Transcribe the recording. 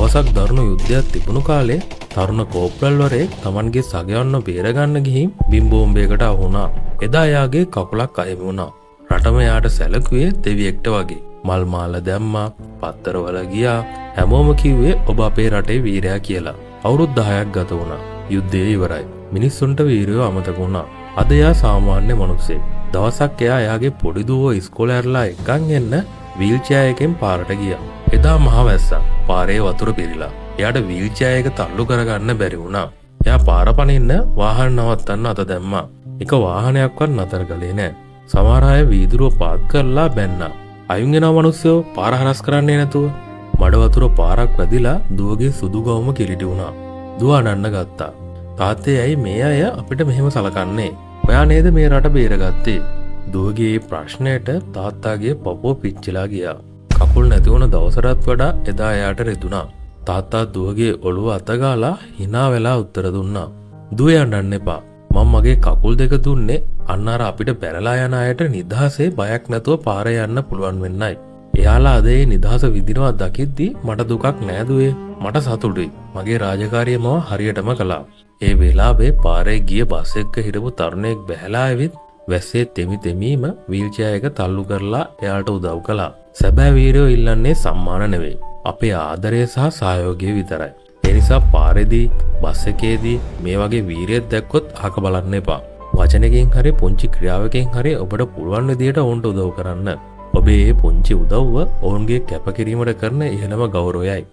දවසක් දරුණු යුද්ධයක් තිබුණු කාලේ තරුණ කෝප්‍රල්වරයෙක් Tamanගේ සගයන්ව බේරගන්න ගිහින් බිම් බෝම්බයකට අහු වුණා. එදා එයාගේ කකුලක් අහිමි වුණා. රටම එයාට සැලකුවේ දෙවියෙක්ට වගේ. මල් මාල දැම්මා, පත්තරවල ගියා. හැමෝම කිව්වේ ඔබ අපේ රටේ වීරයා කියලා. අවුරුදු 10ක් ගත වුණා. යුද්ධය ඉවරයි. මිනිස්සුන්ට වීරයෝ අමතක වුණා. අද එයා සාමාන්‍ය මිනිහෙක්. දවසක් එයාගේ පොඩි දුවව ඉස්කෝලේ ඇරලා එක්කන් එන්න වීල් චෙයාර් එකෙන් පාරට ගියා. එදා මහ වැස්සා. පාරේ වතුර පිරීලා. එයාට වීල් චෙයාර් එක තල්ලු කරගන්න බැරි වුණා. එයා පාර පනින්න වාහන නවත්තන්න අත දැම්මා. එක වාහනයක්වත් නතර කළේ නෑ. සමහර අය වීදුරුව පාත් කරලා බැන්නා. අයුන් එන මිනිස්සු පාර හරස් කරන්නේ නැතුව මඩ වතුර පාරක් වැදිලා දුවගේ සුදු ගවුම කිලිටි වුණා. දුව අඬන්න ගත්තා. තාත්තේ ඇයි මේ අය අපිට මෙහෙම සලකන්නේ? ඔයා නේද මේ රට බේරගත්තේ? දුවගේ ප්‍රශ්නයට තාත්තාගේ පපුව පිච්චිලා ගියා. කකුල් නැති වුණ දවසටත් වඩා එදා එයාට රිදුනා. තාත්තා දුවගේ ඔළුව අතගාලා hina වෙලා උත්තර දුන්නා. දුව යන්නන්න එපා. මම මගේ කකුල් දෙක දුන්නේ අන්න අර අපිට බැරලා යන අයට නිදහසේ බයක් නැතුව පාරේ යන්න පුළුවන් වෙන්නයි. එයාලා අද ඒ නිදහස විඳිනවා දකිද්දි මට දුකක් නෑ දුවේ. මට සතුටුයි. මගේ රාජකාරිය මම හරියටම කළා. ඒ වෙලාවේ පාරේ ගිය බස් එක හිටපු තරුණයෙක් බැහැලා ඇවිත් වැස්සේ තෙමි තෙමීම වීල් චෙයාර් එක තල්ලු කරලා එයාට උදව් කළා. සැබෑ වීරයෝ ඉල්ලන්නේ සම්මාන නෙවෙයි. අපේ ආදරය සහ සහයෝගය විතරයි. ඒ නිසා පාරේදී බස් එකේදී මේ වගේ වීරියක් දැක්කොත් අහක බලන්න එපා. වචනකින් හරි පුංචි ක්‍රියාවකින් හරි ඔබට පුළුවන් විදියට ඔවුන්ට උදව් කරන්න. ඔබේ මේ පුංචි උදව්ව ඔවුන්ගේ කැපකිරීමට කරන ඉහළම ගෞරවයයි.